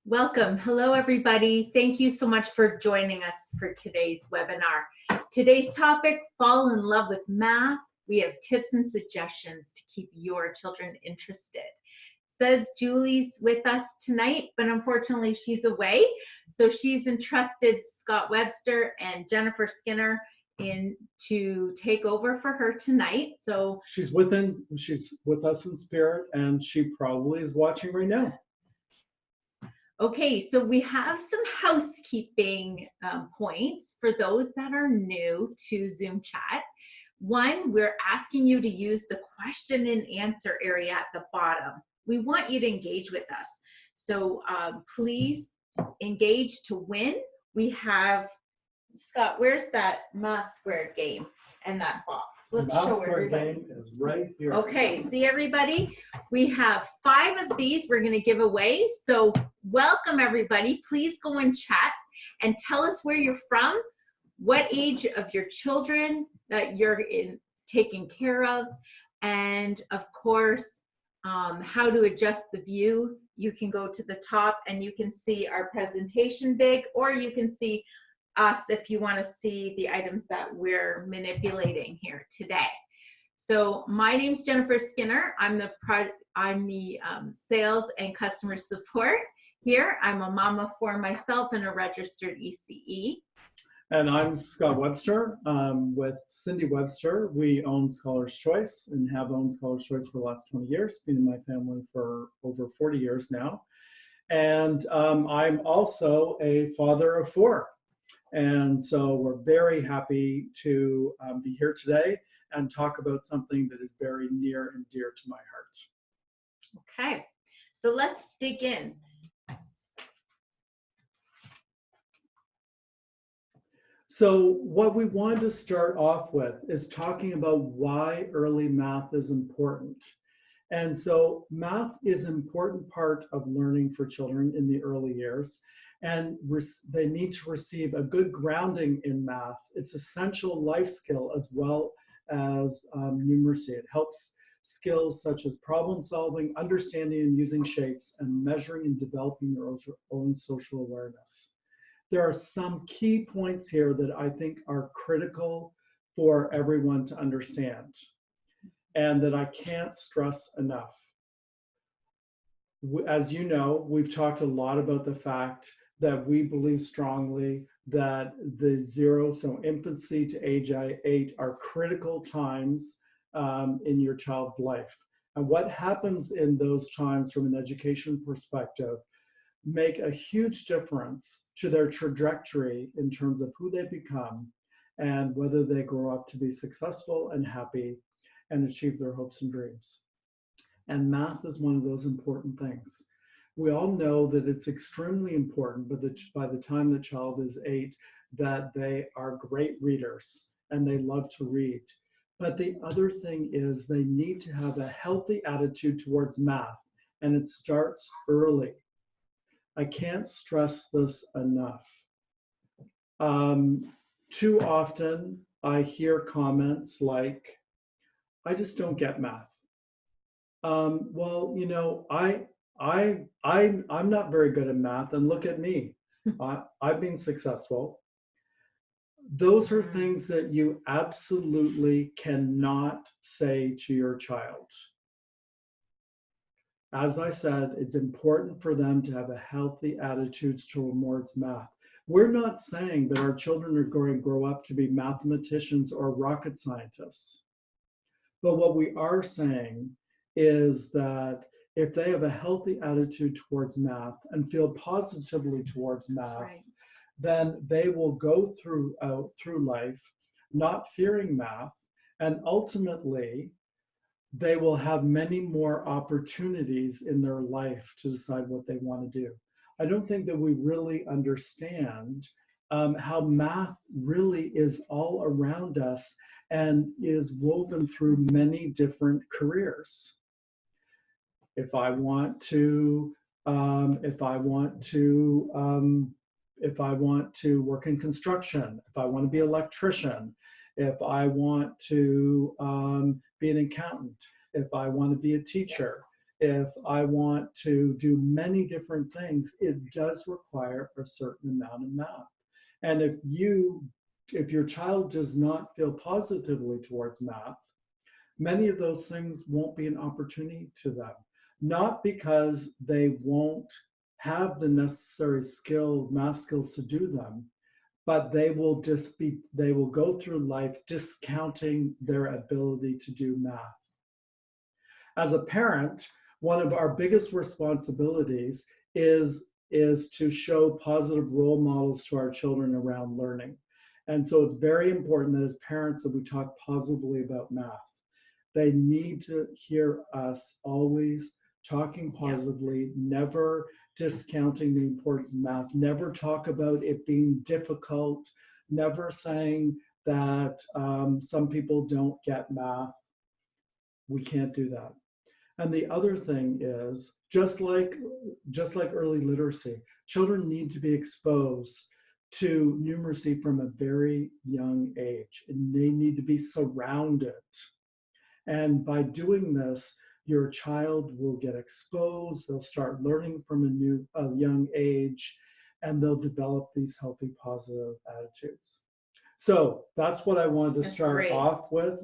Welcome. Hello, everybody. Thank you so much for joining us for today's webinar. Today's topic, fall in love with math. We have tips and suggestions to keep your children interested. Says Julie's with us tonight, but unfortunately she's away. So she's entrusted Scott Webster and Jenifer Skinner in to take over for her tonight. So she's with us in spirit, and she probably is watching right now. Okay, so we have some housekeeping points for those that are new to Zoom chat. One, we're asking you to use the question and answer area at the bottom. We want you to engage with us. So please engage to win. We have, Scott, where's that math squared game and that box? Let's show everybody. Game is right here. Okay, see everybody? We have 5 of these we're going to give away. So welcome everybody. Please go and chat and tell us where you're from, what age of your children that you're taking care of, and of course, how to adjust the view. You can go to the top and you can see our presentation big, or you can see us if you want to see the items that we're manipulating here today. So my name's Jenifer Skinner. I'm the sales and customer support here. I'm a mama for myself and a registered ECE. And I'm Scott Webster with Cindy Webster. We own Scholar's Choice and have owned Scholar's Choice for the last 20 years, been in my family for over 40 years now. And I'm also a father of 4. And so we're very happy to be here today and talk about something that is very near and dear to my heart. Okay, so let's dig in. So what we want to start off with is talking about why early math is important. And so math is an important part of learning for children in the early years. And they need to receive a good grounding in math. It's essential life skill as well as numeracy. It helps skills such as problem solving, understanding and using shapes, and measuring and developing their own social awareness. There are some key points here that I think are critical for everyone to understand, and that I can't stress enough. As you know, we've talked a lot about the fact that we believe strongly that the 0, so infancy to age 8, are critical times in your child's life. And what happens in those times from an education perspective make a huge difference to their trajectory in terms of who they become and whether they grow up to be successful and happy and achieve their hopes and dreams. And math is one of those important things. We all know that it's extremely important, but by the time the child is 8, that they are great readers and they love to read. But the other thing is they need to have a healthy attitude towards math, and it starts early. I can't stress this enough. Too often I hear comments like, I just don't get math. Well, you know, I'm not very good at math, and look at me. I've been successful. Those are things that you absolutely cannot say to your child. As I said, it's important for them to have a healthy attitude towards math. We're not saying that our children are going to grow up to be mathematicians or rocket scientists. But what we are saying is that if they have a healthy attitude towards math and feel positively towards math, then they will go through life not fearing math, and ultimately they will have many more opportunities in their life to decide what they want to do. I don't think that we really understand how math really is all around us and is woven through many different careers. If I want to work in construction, if I want to be an electrician, if I want to be an accountant, if I want to be a teacher, if I want to do many different things, it does require a certain amount of math. And if your child does not feel positively towards math, many of those things won't be an opportunity to them. Not because they won't have the necessary math skills to do them, but they will go through life discounting their ability to do math. As a parent, one of our biggest responsibilities is to show positive role models to our children around learning. And so it's very important that as parents that we talk positively about math. They need to hear us always talking positively, never discounting the importance of math, never talk about it being difficult, never saying that some people don't get math. We can't do that. And the other thing is, just like early literacy, children need to be exposed to numeracy from a very young age, and they need to be surrounded. And by doing this, your child will get exposed, they'll start learning from a young age, and they'll develop these healthy, positive attitudes. So that's what I wanted to start off with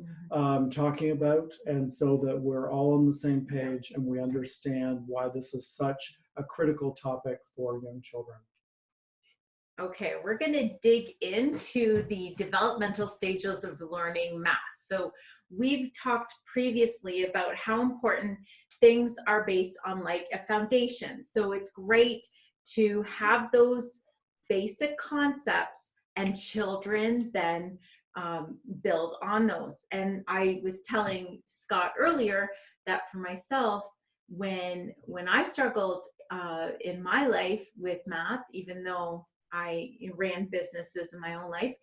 talking about, and so that we're all on the same page and we understand why this is such a critical topic for young children. Okay, we're going to dig into the developmental stages of learning math. So we've talked previously about how important things are based on like a foundation. So it's great to have those basic concepts and children then build on those. And I was telling Scott earlier that for myself, when I struggled in my life with math, even though I ran businesses in my own life,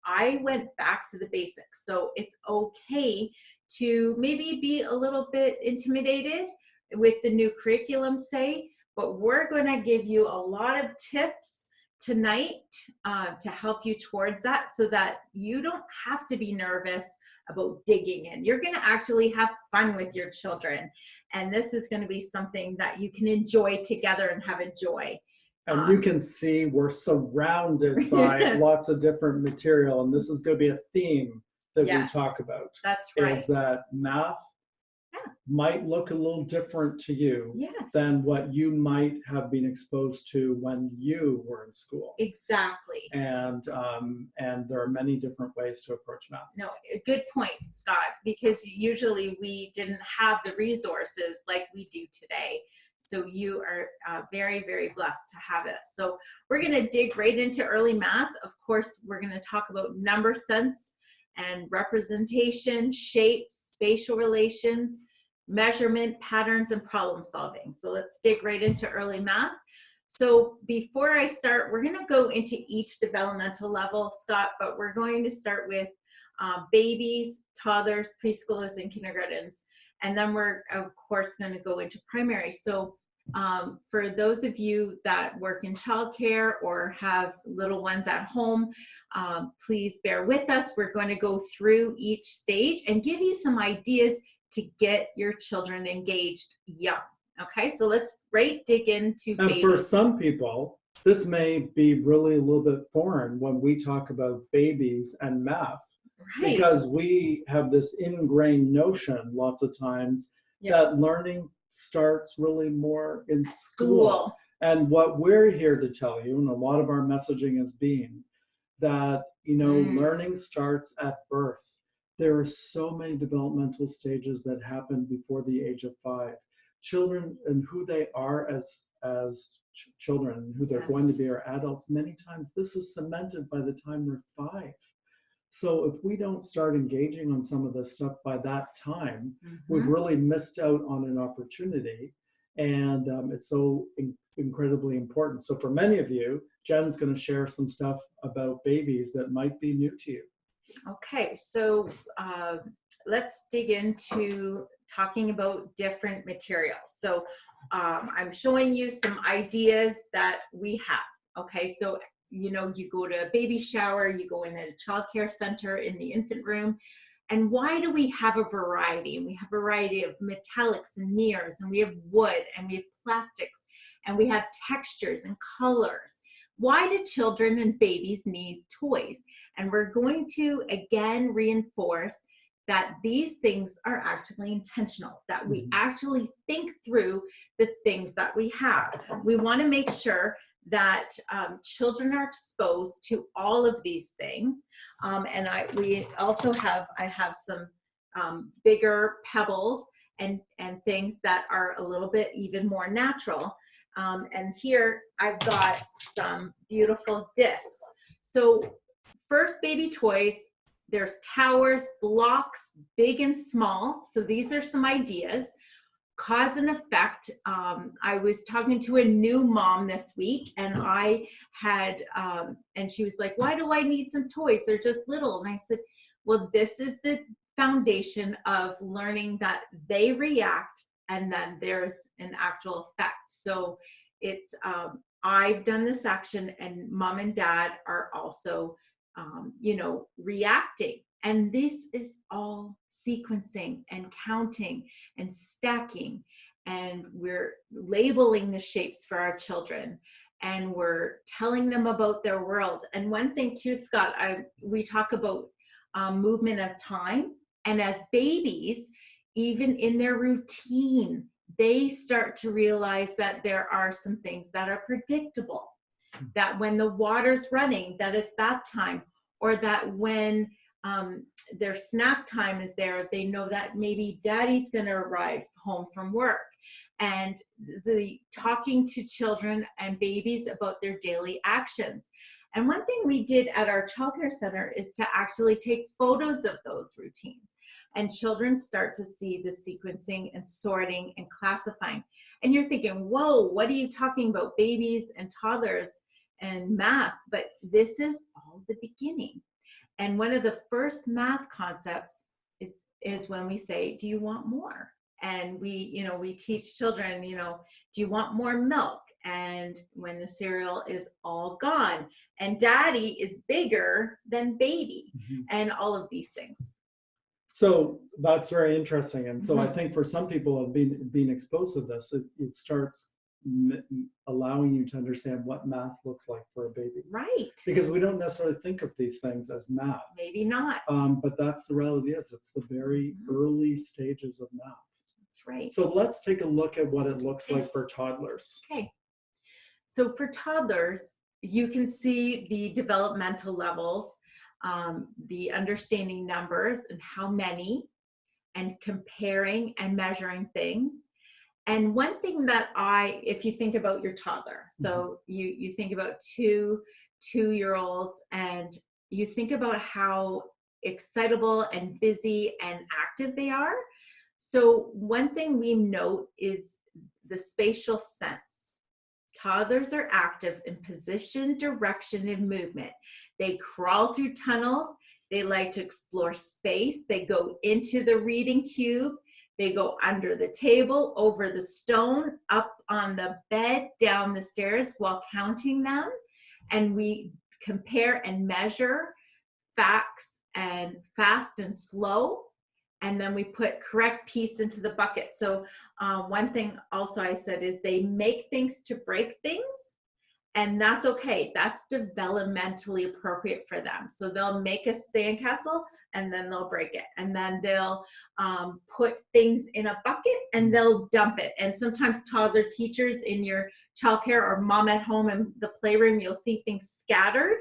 I went back to the basics. So it's okay to maybe be a little bit intimidated with the new curriculum, say, but we're going to give you a lot of tips tonight to help you towards that, so that you don't have to be nervous about digging in. You're going to actually have fun with your children. And this is going to be something that you can enjoy together and have a joy. And you can see we're surrounded by lots of different material, and this is going to be a theme that we talk about. That's right. Is that math might look a little different to you than what you might have been exposed to when you were in school. Exactly. And there are many different ways to approach math. No, good point, Scott, because usually we didn't have the resources like we do today. So you are very, very blessed to have this. So we're going to dig right into early math. Of course, we're going to talk about number sense and representation, shapes, spatial relations, measurement, patterns, and problem solving. So let's dig right into early math. So before I start, we're going to go into each developmental level, Scott, but we're going to start with babies, toddlers, preschoolers, and kindergartens. And then we're, of course, going to go into primary. So for those of you that work in childcare or have little ones at home, please bear with us. We're going to go through each stage and give you some ideas to get your children engaged young. Okay, so let's dig into babies. And for some people, this may be really a little bit foreign when we talk about babies and math. Right. Because we have this ingrained notion lots of times that learning starts really more in school. And what we're here to tell you, and a lot of our messaging has been that, learning starts at birth. There are so many developmental stages that happen before the age of 5. Children and who they are as children, and who they're going to be or adults, many times this is cemented by the time they're 5. So if we don't start engaging on some of this stuff by that time, we've really missed out on an opportunity. And it's so incredibly important. So for many of you, Jen's going to share some stuff about babies that might be new to you. Okay, so let's dig into talking about different materials. So I'm showing you some ideas that we have. Okay, so you go to a baby shower, you go in a child care center in the infant room, And why do we have a variety? And we have a variety of metallics and mirrors, and we have wood, and we have plastics, and we have textures and colors. Why do children and babies need toys? And we're going to again reinforce that these things are actually intentional, that we actually think through the things that we have. We want to make sure that children are exposed to all of these things. And I have some bigger pebbles and things that are a little bit even more natural. And here I've got some beautiful discs. So first, baby toys, there's towers, blocks, big and small. So these are some ideas. Cause and effect. I was talking to a new mom this week, and and she was like, why do I need some toys? They're just little. And I said, well, this is the foundation of learning that they react, and then there's an actual effect. So it's, I've done this action, and mom and dad are also, reacting. And this is all sequencing and counting and stacking. And we're labeling the shapes for our children, and we're telling them about their world. And one thing too, Scott, we talk about movement of time. And as babies, even in their routine, they start to realize that there are some things that are predictable, that when the water's running, that it's bath time, or that when their snack time is there, they know that maybe daddy's going to arrive home from work. And the talking to children and babies about their daily actions. And one thing we did at our childcare center is to actually take photos of those routines. And children start to see the sequencing and sorting and classifying. And you're thinking, whoa, what are you talking about? Babies and toddlers and math. But this is all the beginning. And one of the first math concepts is when we say, do you want more? And we teach children, do you want more milk? And when the cereal is all gone, and daddy is bigger than baby, and all of these things. So that's very interesting. And so I think for some people who have been exposed to this, it starts allowing you to understand what math looks like for a baby. Right. Because we don't necessarily think of these things as math. Maybe not. But that's the reality is it's the very early stages of math. That's right. So let's take a look at what it looks like for toddlers. Okay. So for toddlers, you can see the developmental levels, the understanding numbers and how many, and comparing and measuring things. And one thing that if you think about your toddler, so you think about two-year-olds, and you think about how excitable and busy and active they are. So one thing we note is the spatial sense. Toddlers are active in position, direction, and movement. They crawl through tunnels. They like to explore space. They go into the reading cube. They go under the table, over the stone, up on the bed, down the stairs while counting them. And we compare and measure facts and fast and slow. And then we put correct piece into the bucket. So one thing also I said is they make things to break things. And that's okay. That's developmentally appropriate for them. So they'll make a sandcastle and then they'll break it. And then they'll put things in a bucket and they'll dump it. And sometimes toddler teachers in your childcare or mom at home in the playroom, you'll see things scattered.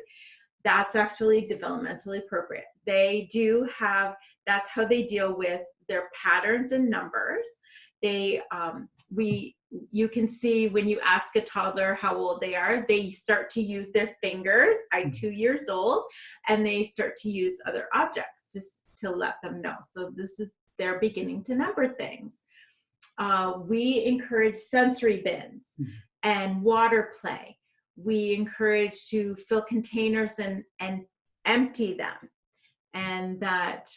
That's actually developmentally appropriate. They do have, that's how they deal with their patterns and numbers. You can see when you ask a toddler how old they are, they start to use their fingers. I'm 2 years old, and they start to use other objects just to let them know. So they're beginning to number things. We encourage sensory bins and water play. We encourage to fill containers and empty them. And that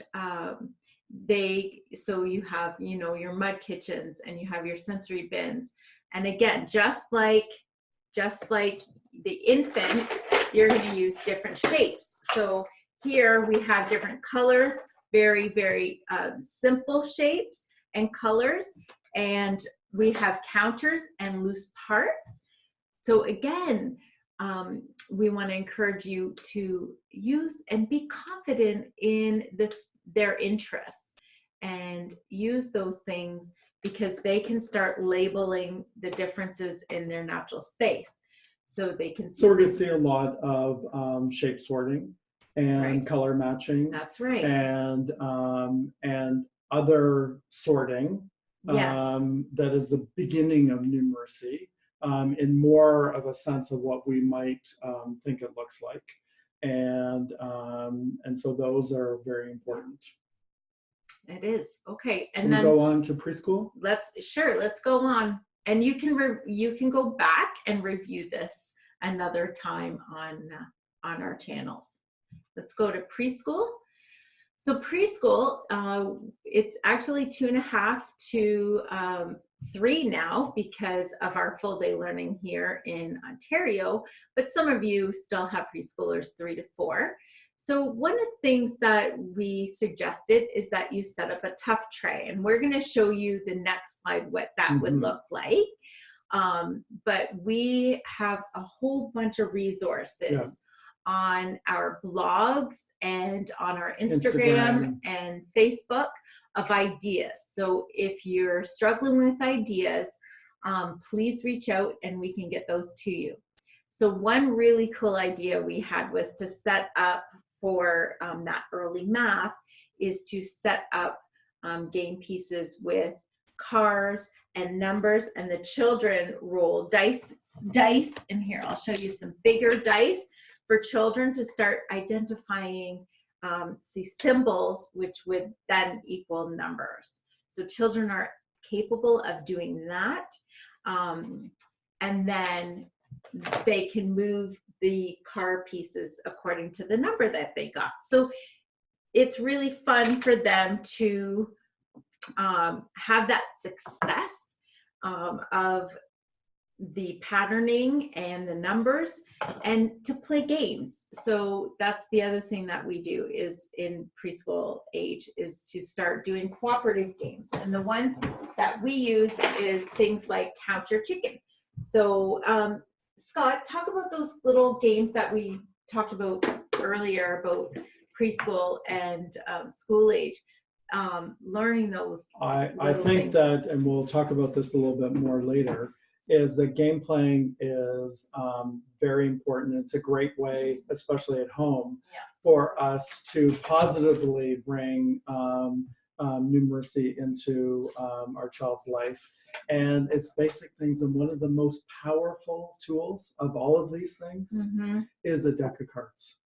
so you have, your mud kitchens and you have your sensory bins. And again, just like the infants, you're going to use different shapes. So here we have different colors. very, very simple shapes and colors. And we have counters and loose parts. So again, we want to encourage you to use and be confident in their interests and use those things, because they can start labeling the differences in their natural space. So they can see. So we're going to see a lot of shape sorting and color matching. That's right. And other sorting. Yes. That is the beginning of numeracy, in more of a sense of what we might think it looks like. And so those are very important. It is. Okay. And Should we go on to preschool? Let's go on. And you can go back and review this another time on our channels. Let's go to preschool. So preschool, it's actually 2.5 to 3 now because of our full day learning here in Ontario, but some of you still have preschoolers 3 to 4. So one of the things that we suggested is that you set up a tough tray, and we're going to show you the next slide what that would look like. But we have a whole bunch of resources on our blogs and on our Instagram and Facebook of ideas. So if you're struggling with ideas, please reach out and we can get those to you. So one really cool idea we had was to set up for that early math is to set up game pieces with cars and numbers, and the children roll dice. And here, I'll show you some bigger dice for children to start identifying symbols, which would then equal numbers. So children are capable of doing that. And then they can move the car pieces according to the number that they got. So it's really fun for them to have that success of the patterning and the numbers, and to play games. So that's the other thing that we do is in preschool age is to start doing cooperative games. And the ones that we use is things like Count Your Chicken. So Scott, talk about those little games that we talked about earlier about preschool and school age. Learning those. I think that, and we'll talk about this a little bit more later, is that game playing is very important. It's a great way, especially at home, for us to positively bring numeracy into our child's life. And it's basic things. And one of the most powerful tools of all of these things is a deck of cards.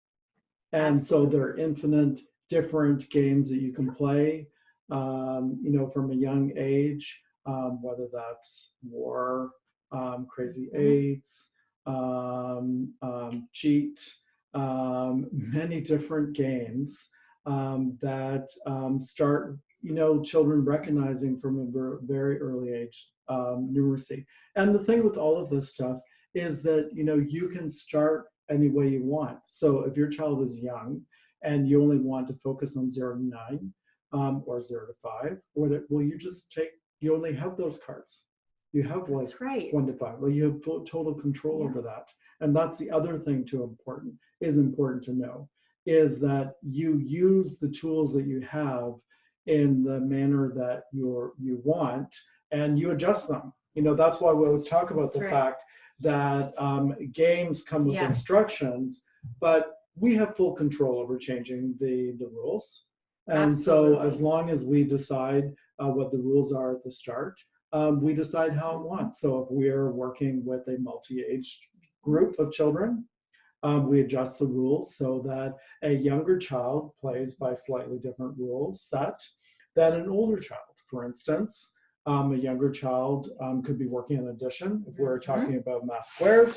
And so there are infinite different games that you can play, you know, from a young age, whether that's war, crazy eights, cheat, many different games that start, you know, children recognizing from a very early age numeracy. And the thing with all of this stuff is that, you know, you can start any way you want. So if your child is young and you only want to focus on 0 to 9 or 0 to 5, well, you just take, you only have those cards. You have like 1 to 5. Well, you have total control over that. And that's the other thing important to know, is that you use the tools that you have in the manner that you want, and you adjust them. You know, that's why we always talk about the fact that games come with instructions, but we have full control over changing the rules. And so as long as we decide what the rules are at the start, we decide how it wants. So if we're working with a multi-age group of children, we adjust the rules so that a younger child plays by slightly different rules set than an older child. For instance, a younger child could be working on addition if we're talking about math squared,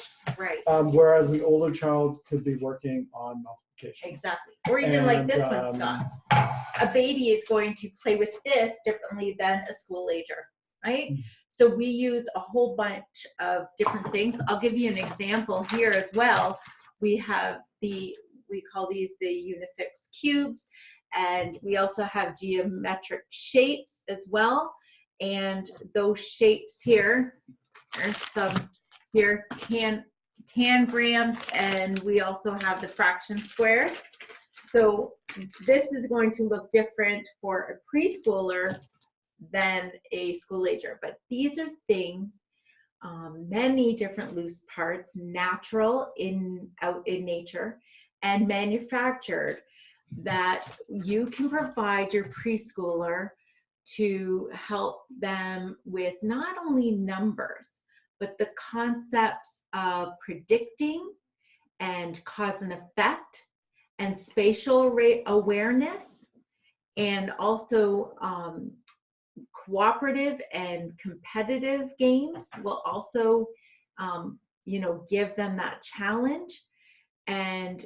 whereas an older child could be working on multiplication. Exactly. Or even like this one, Scott. A baby is going to play with this differently than a school ager, right? So we use a whole bunch of different things. I'll give you an example here as well. We have we call these the Unifix cubes, And we also have geometric shapes as well. And those shapes here, there's some here, tangrams, and we also have the fraction squares. So this is going to look different for a preschooler than a school ager, but these are things, many different loose parts, natural out in nature and manufactured, that you can provide your preschooler to help them with not only numbers, but the concepts of predicting and cause and effect and spatial awareness, and also cooperative and competitive games will also, give them that challenge. And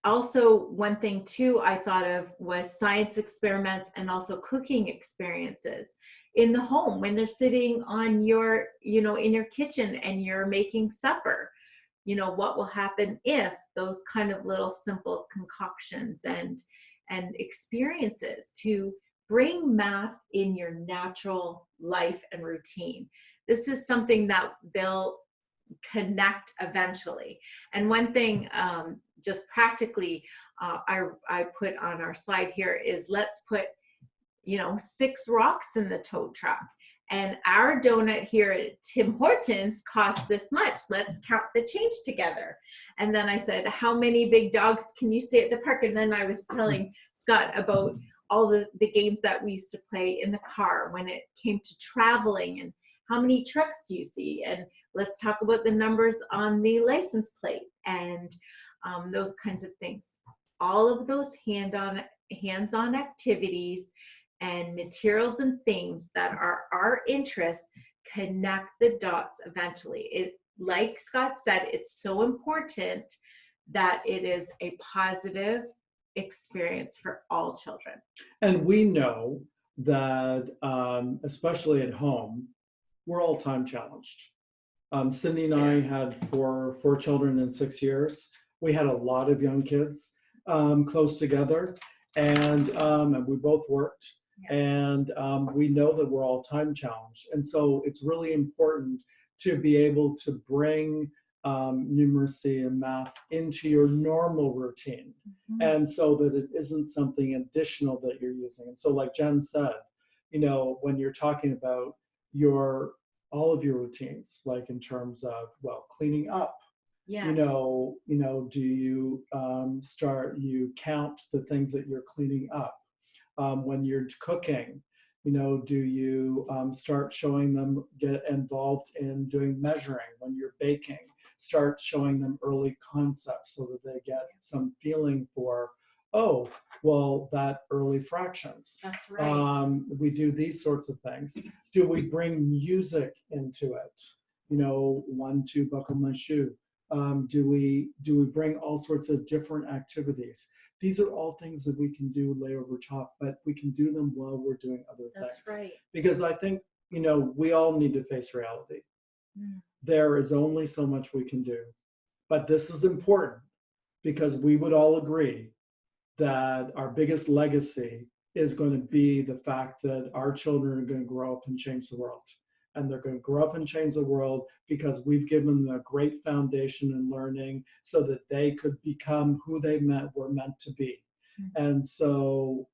also one thing too I thought of was science experiments and also cooking experiences in the home when they're sitting on your, in your kitchen and you're making supper. What will happen if those kind of little simple concoctions and experiences to bring math in your natural life and routine. This is something that they'll connect eventually. And one thing, just practically, I put on our slide here is let's put, 6 rocks in the tow truck. And our donut here at Tim Hortons costs this much. Let's count the change together. And then I said, how many big dogs can you stay at the park? And then I was telling Scott about all the games that we used to play in the car when it came to traveling, and how many trucks do you see? And let's talk about the numbers on the license plate and those kinds of things. All of those hands-on activities and materials and themes that are our interest connect the dots eventually. Like Scott said, it's so important that it is a positive experience for all children. And we know that, especially at home, we're all time challenged. Cindy and I had four children in 6 years. We had a lot of young kids close together, and we both worked. Yeah. And we know that we're all time challenged. And so it's really important to be able to bring numeracy and math into your normal routine. Mm-hmm. And so that it isn't something additional that you're using. And so like Jen said, when you're talking about all of your routines, like in terms of, cleaning up, yes. Do you you count the things that you're cleaning up? When you're cooking, do you start showing them, get involved in doing measuring? When you're baking, start showing them early concepts so that they get some feeling for, that early fractions. That's right. We do these sorts of things. Do we bring music into it? 1, 2, buckle my shoe. Do we bring all sorts of different activities? These are all things that we can do lay over top, but we can do them while we're doing other things. That's right. Because I think, we all need to face reality. Mm. There is only so much we can do. But this is important because we would all agree that our biggest legacy is going to be the fact that our children are going to grow up and change the world. And they're going to grow up and change the world because we've given them a great foundation in learning so that they could become who they were meant to be. Mm-hmm. And so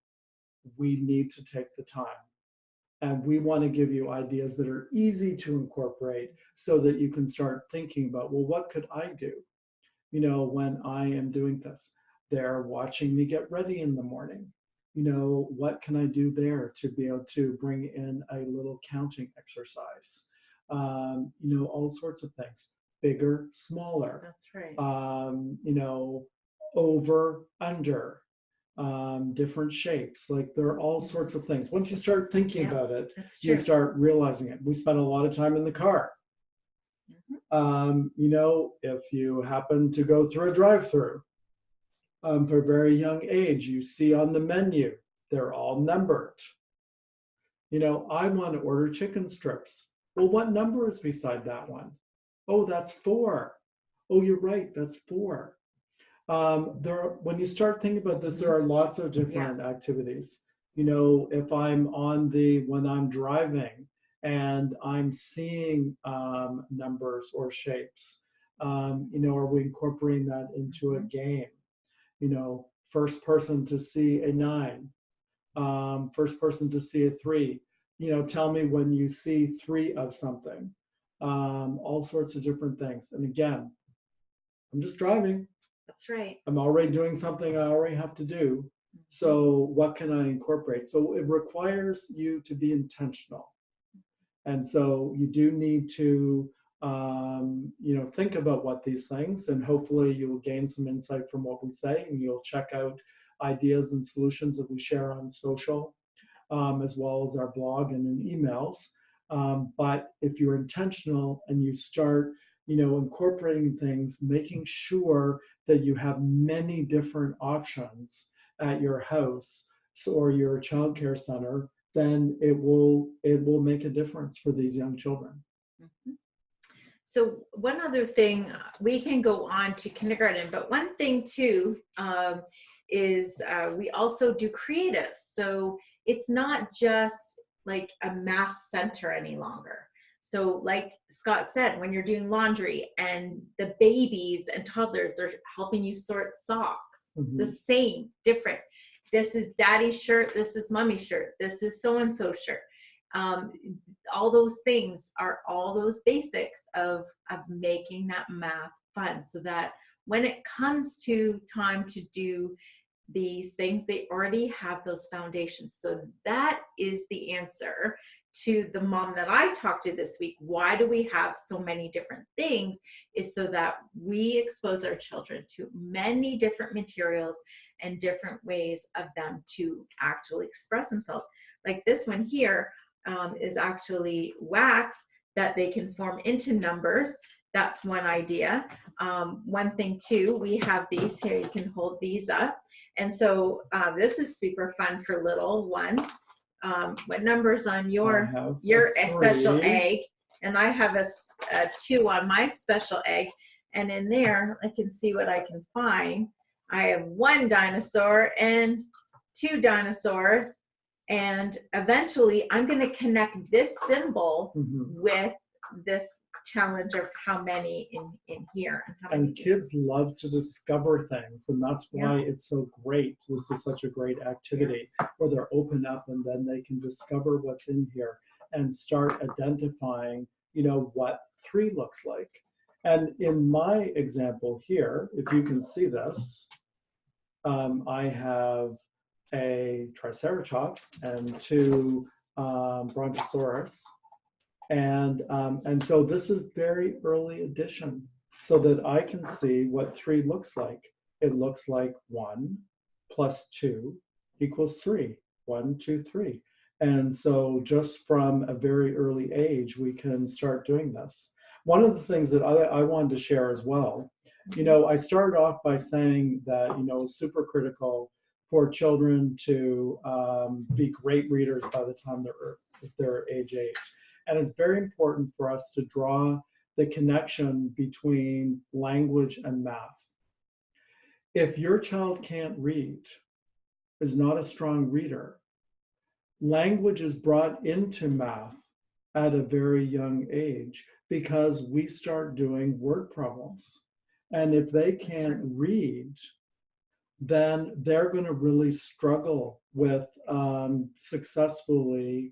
we need to take the time. And we want to give you ideas that are easy to incorporate so that you can start thinking about, what could I do, when I am doing this? They're watching me get ready in the morning. What can I do there to be able to bring in a little counting exercise? All sorts of things, bigger, smaller. That's right. Over, under, different shapes. Like there are all sorts of things. Once you start thinking about it, you start realizing it. We spend a lot of time in the car. Mm-hmm. If you happen to go through a drive-through, for a very young age, you see on the menu, they're all numbered. I want to order chicken strips. Well, what number is beside that one? Oh, that's 4. Oh, you're right, that's 4. When you start thinking about this, there are lots of different activities. You know, if when I'm driving and I'm seeing numbers or shapes, you know, are we incorporating that into a game? You know, first person to see a 9, first person to see a 3. You know, tell me when you see 3 of something. All sorts of different things. And again, I'm just driving. That's right. I'm already doing something I already have to do. So what can I incorporate? So it requires you to be intentional. And so you do need to, you know, think about what these things, and hopefully you will gain some insight from what we say, and you'll check out ideas and solutions that we share on social, as well as our blog and in emails. But if you're intentional and you start, you know, incorporating things, making sure that you have many different options at your house or your childcare center, then it will make a difference for these young children. Mm-hmm. So one other thing, we can go on to kindergarten, but one thing too is we also do creatives. So it's not just like a math center any longer. So like Scott said, when you're doing laundry and the babies and toddlers are helping you sort socks, the same difference. This is daddy's shirt, this is mommy's shirt, this is so-and-so shirt. All those things are all those basics of making that math fun, so that when it comes to time to do these things, they already have those foundations. So that is the answer to the mom that I talked to this week. Why do we have so many different things? Is so that we expose our children to many different materials and different ways of them to actually express themselves. Like this one here is actually wax that they can form into numbers. That's one idea. One thing too, we have these here, you can hold these up. And so this is super fun for little ones. What number's on your special egg? And I have a 2 on my special egg. And in there, I can see what I can find. I have 1 dinosaur and 2 dinosaurs. And eventually I'm going to connect this symbol with this challenge of how many in here. And kids love to discover things, and that's why it's so great. This is such a great activity where they're open up and then they can discover what's in here and start identifying, you know, what 3 looks like. And in my example here, if you can see this, I have a Triceratops and 2 Brontosaurus. And so this is very early addition, so that I can see what 3 looks like. It looks like 1 plus 2 equals 3. 1, 2, 3. And so just from a very early age, we can start doing this. One of the things that I wanted to share as well, you know, I started off by saying that, you know, it's super critical for children to be great readers by the time they're age 8. And it's very important for us to draw the connection between language and math. If your child can't read, is not a strong reader, language is brought into math at a very young age because we start doing word problems. And if they can't read, then they're going to really struggle with successfully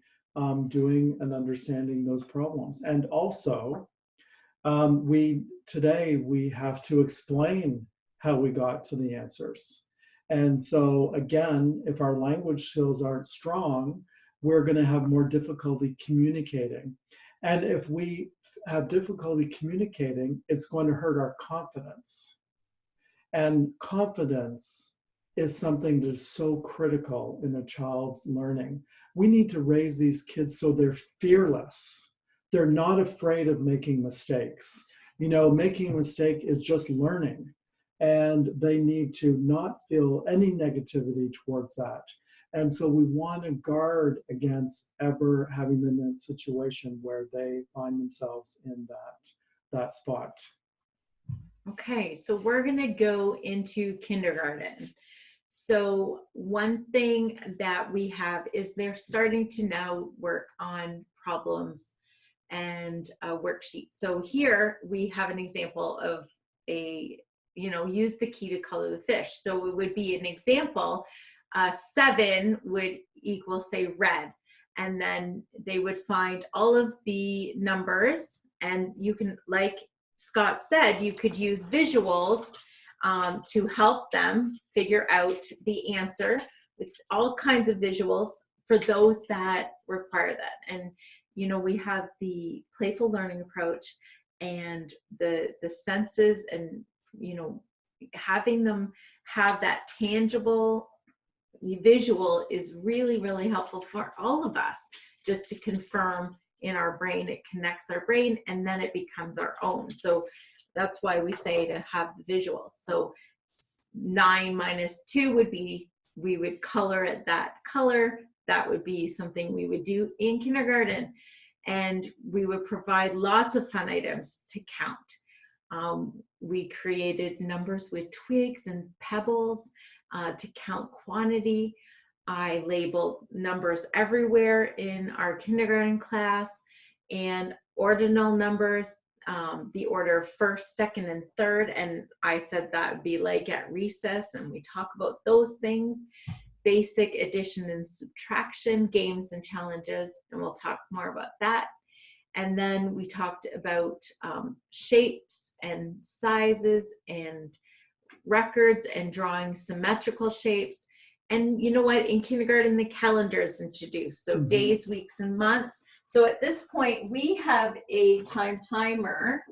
doing and understanding those problems. And also, today we have to explain how we got to the answers. And so again, if our language skills aren't strong, we're going to have more difficulty communicating. And if we have difficulty communicating, it's going to hurt our confidence. And confidence is something that is so critical in a child's learning. We need to raise these kids so they're fearless. They're not afraid of making mistakes. You know, making a mistake is just learning, and they need to not feel any negativity towards that. And so we want to guard against ever having them in a situation where they find themselves in that spot. Okay, so we're going to go into kindergarten. So one thing that we have is they're starting to now work on problems and worksheets. So here we have an example of a, use the key to color the fish. So it would be an example, 7 would equal, say, red. And then they would find all of the numbers, and you can, like Scott said, you could use visuals to help them figure out the answer with all kinds of visuals for those that require that. And we have the playful learning approach and the senses, and having them have that tangible visual is really, really helpful for all of us, just to confirm in our brain. It connects our brain and then it becomes our own. So that's why we say to have the visuals. So 9 minus 2 would be, we would color it that color. That would be something we would do in kindergarten. And we would provide lots of fun items to count. We created numbers with twigs and pebbles to count quantity. I labeled numbers everywhere in our kindergarten class, and ordinal numbers, the order of first, second, and third. And I said that would be like at recess, and we talk about those things. Basic addition and subtraction, games and challenges, and we'll talk more about that. And then we talked about shapes and sizes and records and drawing symmetrical shapes. And you know what, in kindergarten, the calendar is introduced. So days, weeks, and months. So at this point, we have a time timer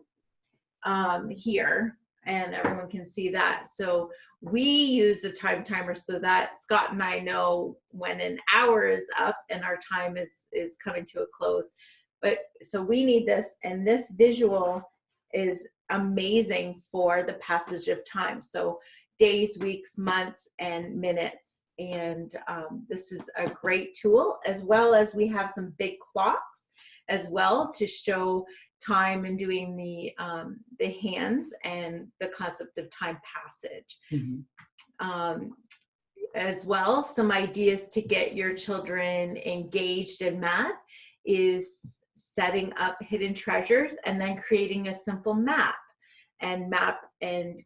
here, and everyone can see that. So we use a time timer so that Scott and I know when an hour is up and our time is coming to a close. But so we need this, and this visual is amazing for the passage of time. So days, weeks, months, and minutes. And this is a great tool, as well as we have some big clocks as well to show time and doing the hands and the concept of time passage. As well, some ideas to get your children engaged in math is setting up hidden treasures and then creating a simple map and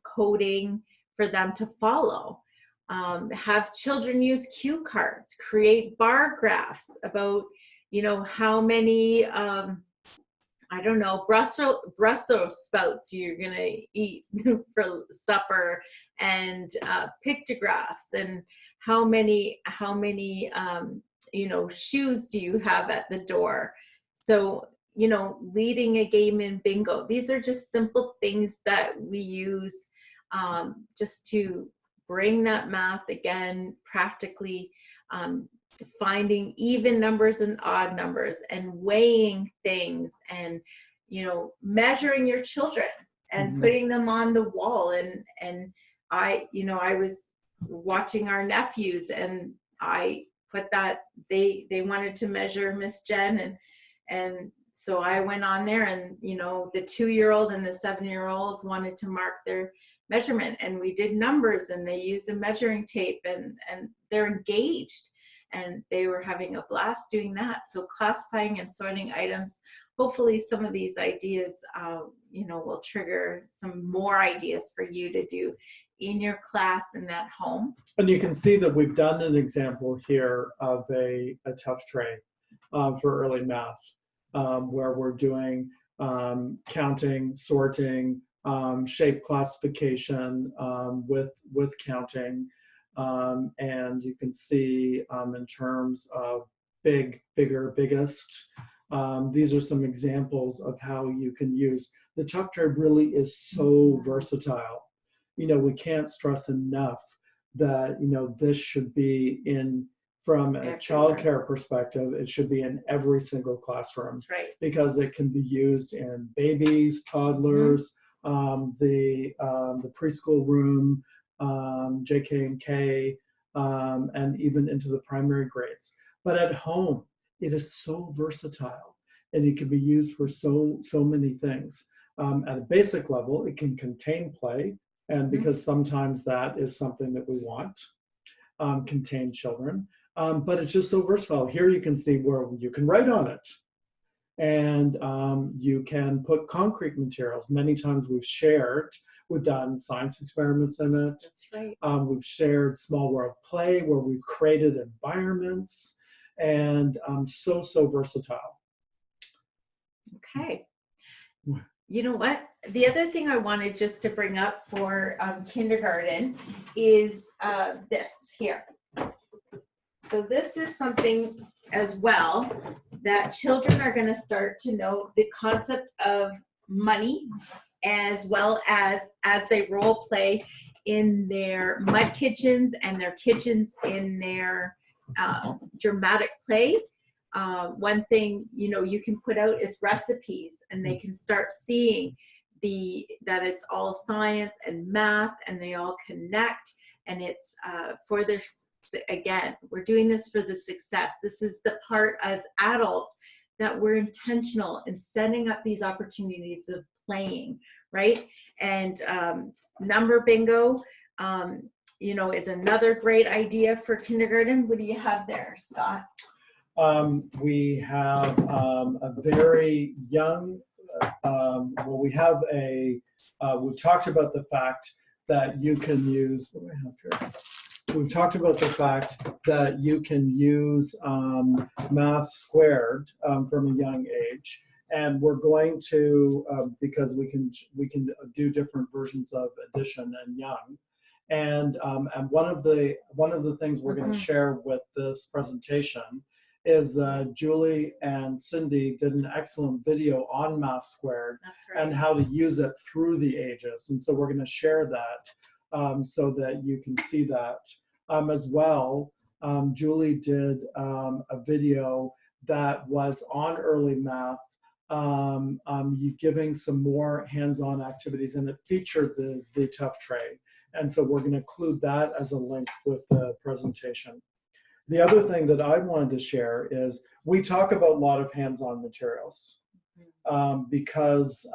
coding for them to follow. Have children use cue cards, create bar graphs about, how many, I don't know, Brussels sprouts you're gonna eat for supper, and pictographs, and how many shoes do you have at the door. So, leading a game in bingo. These are just simple things that we use just to bring that math again, practically finding even numbers and odd numbers, and weighing things, and measuring your children and putting them on the wall. And I was watching our nephews, and I put that they wanted to measure Miss Jen, and so I went on there, and the 2-year-old and the 7-year-old wanted to mark their measurement, and we did numbers, and they used a measuring tape, and they're engaged, and they were having a blast doing that. So classifying and sorting items, hopefully some of these ideas will trigger some more ideas for you to do in your class and at home. And you can see that we've done an example here of a tough tray for early math, where we're doing counting, sorting, shape classification with counting, and you can see in terms of big, bigger, biggest. These are some examples of how you can use the tough tray. Really is so versatile. We can't stress enough that this should be in, from a childcare perspective, it should be in every single classroom. That's right. Because it can be used in babies, toddlers, the preschool room, JK and K, and even into the primary grades. But at home, it is so versatile, and it can be used for so many things. at a basic level, it can contain play, and because sometimes that is something that we want, contain children. But it's just so versatile. Here you can see where you can write on it. And you can put concrete materials. Many times we've done science experiments in it. That's right. We've shared small world play where we've created environments, and so versatile. Okay. You know what? The other thing I wanted just to bring up for kindergarten is this here. So this is something as well that children are going to start to know the concept of money, as well as they role play in their mud kitchens and their kitchens in their dramatic play. One thing, you know, you can put out is recipes, and they can start seeing that it's all science and math, and they all connect, and it's for their, again, we're doing this for the success. This is the part as adults that we're intentional in setting up these opportunities of playing, right? And number bingo, you know, is another great idea for kindergarten. What do you have there, Scott? We have a very young, we have we've talked about the fact that you can use, what do I have here? We've talked about the fact that you can use math squared from a young age, and we're going to because we can do different versions of addition and young, and one of the things we're going to share with this presentation is Julie and Cindy did an excellent video on math squared. That's right. And how to use it through the ages, and so we're going to share that so that you can see that. As well, Julie did a video that was on early math, you giving some more hands-on activities, and it featured the tough tray. And so we're going to include that as a link with the presentation. The other thing that I wanted to share is we talk about a lot of hands-on materials because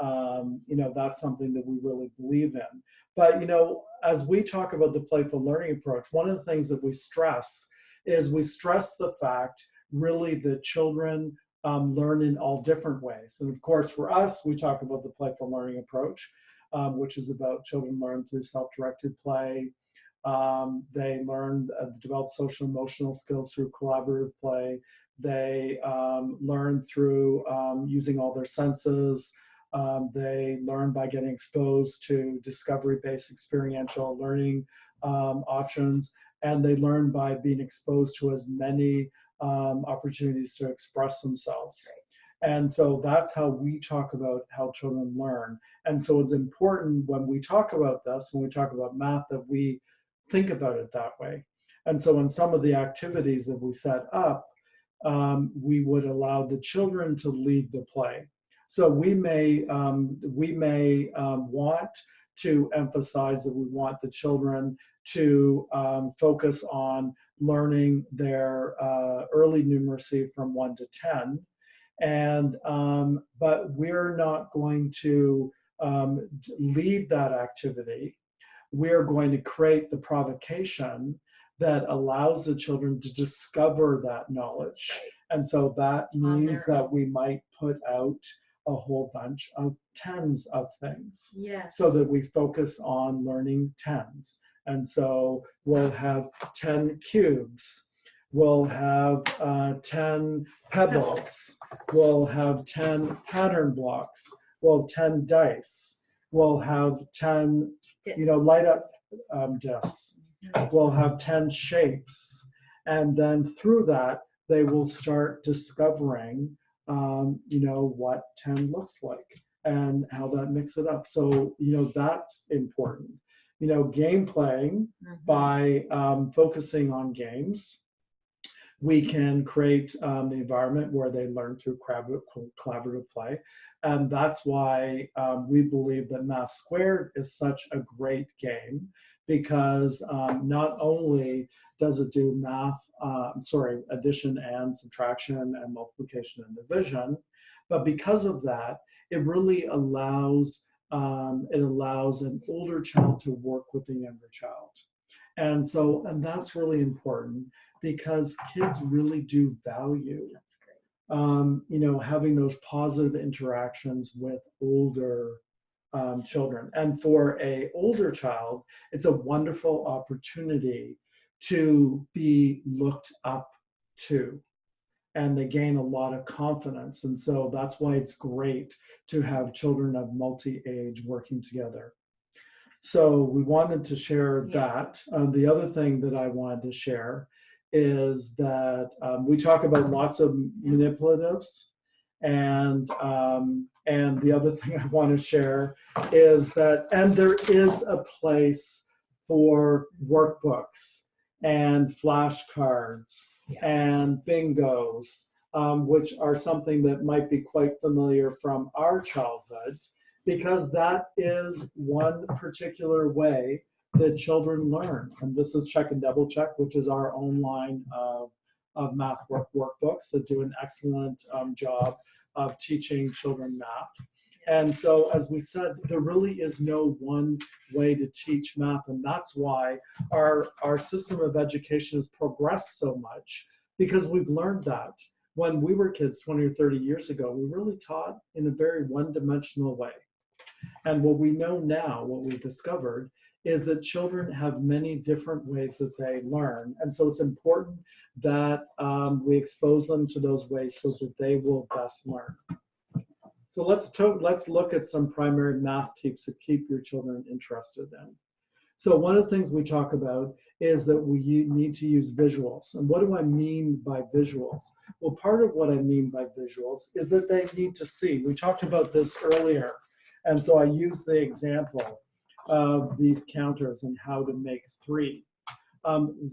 you know, that's something that we really believe in. But you know, as we talk about the playful learning approach, one of the things that we stress the fact really that children learn in all different ways. And of course, for us, we talk about the playful learning approach, which is about children learn through self-directed play. They learn, develop social emotional skills through collaborative play. They learn through using all their senses. They learn by getting exposed to discovery-based experiential learning options, and they learn by being exposed to as many opportunities to express themselves. And so that's how we talk about how children learn. And so it's important when we talk about this, when we talk about math, that we think about it that way. And so in some of the activities that we set up, we would allow the children to lead the play. So we may want to emphasize that we want the children to focus on learning their early numeracy from 1 to 10, and but we're not going to lead that activity. We're going to create the provocation that allows the children to discover that knowledge. Right. And so that means that we might put out a whole bunch of tens of things. Yes. So that we focus on learning tens. And so we'll have 10 cubes. We'll have 10 pebbles. We'll have 10 pattern blocks. We'll have 10 dice. We'll have 10, you know, light up discs. We'll have 10 shapes. And then through that, they will start discovering, you know, what 10 looks like and how that mix it up. So, you know, that's important. You know, game playing, by focusing on games, we can create the environment where they learn through collaborative play. And that's why we believe that Math Squared is such a great game, because not only does it do math, addition and subtraction and multiplication and division. But because of that, it really allows an older child to work with a younger child. And that's really important because kids really do value, having those positive interactions with older children. And for an older child, it's a wonderful opportunity to be looked up to, and they gain a lot of confidence. And so that's why it's great to have children of multi-age working together. So we wanted to share that. The other thing that I wanted to share is that we talk about lots of manipulatives, and the other thing I want to share is that, and there is a place for workbooks and flashcards and bingos, which are something that might be quite familiar from our childhood, because that is one particular way that children learn. And this is Check and Double Check, which is our own line of math workbooks that do an excellent job of teaching children math. And so, as we said, there really is no one way to teach math, and that's why our system of education has progressed so much, because we've learned that. When we were kids 20 or 30 years ago, we really taught in a very one-dimensional way. And what we know now, what we've discovered, is that children have many different ways that they learn. And so it's important that we expose them to those ways so that they will best learn. So let's look at some primary math tips to keep your children interested in. So one of the things we talk about is that we need to use visuals. And what do I mean by visuals? Well, part of what I mean by visuals is that they need to see. We talked about this earlier. And so I use the example of these counters and how to make 3.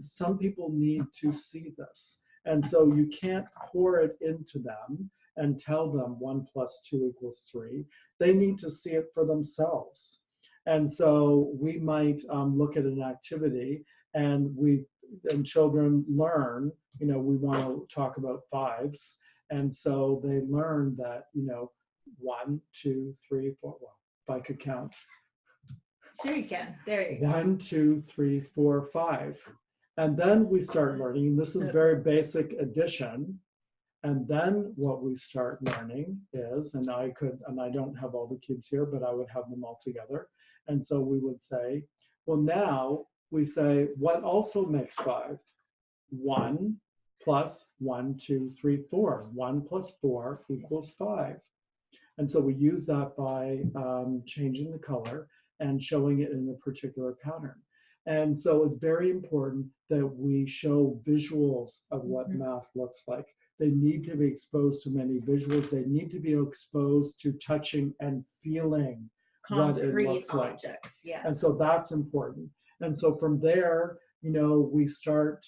Some people need to see this. And so you can't pour it into them and tell them 1 + 2 = 3. They need to see it for themselves. And so we might look at an activity, and children learn, we want to talk about 5s. And so they learn that, 1, 2, 3, 4, well, if I could count. Sure you can. There you go. 1, 2, 3, 4, 5. And then we start learning, this is very basic addition. And then what we start learning is, and I don't have all the kids here, but I would have them all together. And so we would say, well, now we say, what also makes 5? 1 + 1, 2, 3, 4. 1 + 4 = 5. And so we use that by changing the color and showing it in a particular pattern. And so it's very important that we show visuals of what math looks like. They need to be exposed to many visuals. They need to be exposed to touching and feeling what it looks like. And so that's important. And so from there, we start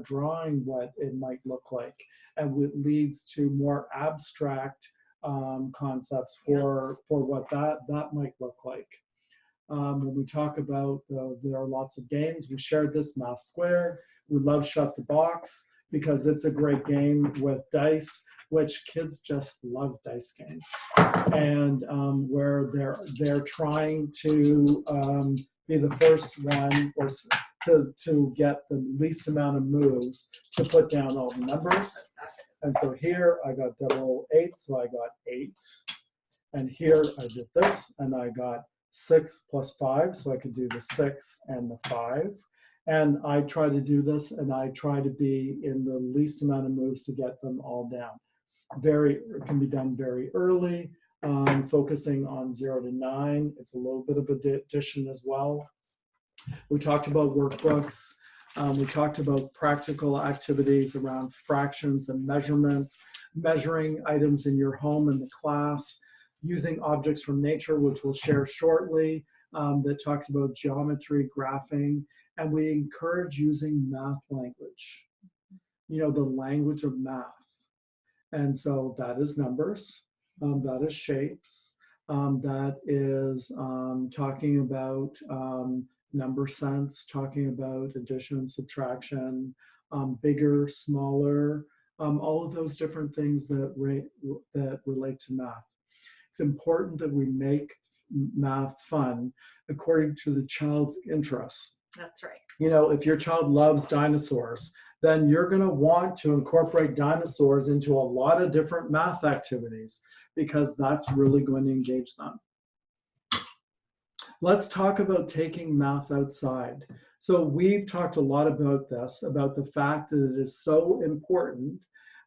drawing what it might look like, and it leads to more abstract concepts for what that might look like. When we talk about, there are lots of games. We shared this, Math Squared. We love Shut the Box, because it's a great game with dice, which kids just love dice games. And where they're trying to be the first one, or to get the least amount of moves to put down all the numbers. And so here I got double 8, so I got 8. And here I did this, and I got 6 + 5, so I could do the 6 and the 5. And I try to do this, and I try to be in the least amount of moves to get them all down. It can be done very early, focusing on 0 to 9. It's a little bit of addition as well. We talked about workbooks. We talked about practical activities around fractions and measurements, measuring items in your home and the class, using objects from nature, which we'll share shortly, that talks about geometry, graphing, and we encourage using math language, the language of math. And so that is numbers, that is shapes, that is talking about number sense, talking about addition, subtraction, bigger, smaller, all of those different things that relate to math. It's important that we make math fun according to the child's interests. That's right. You know, if your child loves dinosaurs, then you're going to want to incorporate dinosaurs into a lot of different math activities because that's really going to engage them. Let's talk about taking math outside. So we've talked a lot about this, about the fact that it is so important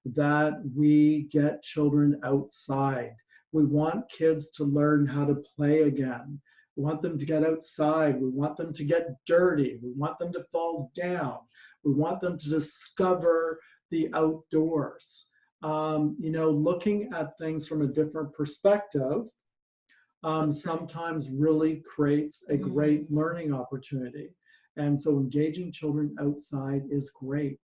that we get children outside. We want kids to learn how to play again. We want them to get outside. We want them to get dirty. We want them to fall down. We want them to discover the outdoors. You know, looking at things from a different perspective sometimes really creates a great learning opportunity. And so engaging children outside is great.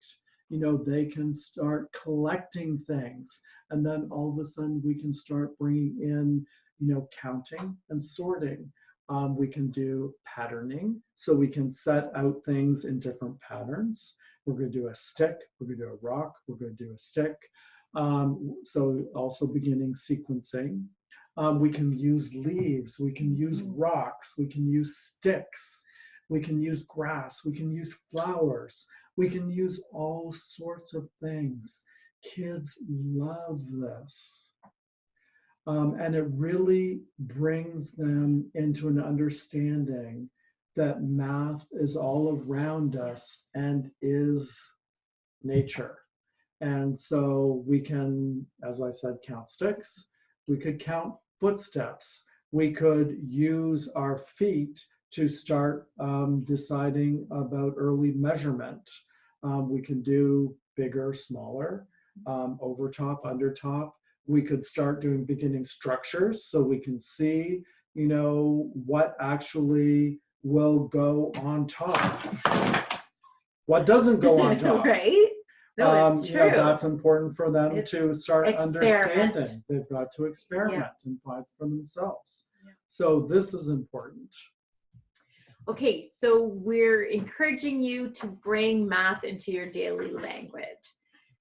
You know, they can start collecting things, and then all of a sudden we can start bringing in, you know, counting and sorting. We can do patterning, so we can set out things in different patterns. We're going to do a stick, we're going to do a rock, we're going to do a stick. So also beginning sequencing. We can use leaves, we can use rocks, we can use sticks, we can use grass, we can use flowers, we can use all sorts of things. Kids love this. And it really brings them into an understanding that math is all around us and is nature. And so we can, as I said, count sticks. We could count footsteps. We could use our feet to start deciding about early measurement. We can do bigger, smaller, over top, under top. We could start doing beginning structures so we can see, you know, what actually will go on top. What doesn't go on top. Right? No, it's true. You know, that's important for them to start understanding. They've got to experiment and find for themselves. Yeah. So this is important. Okay, so we're encouraging you to bring math into your daily language.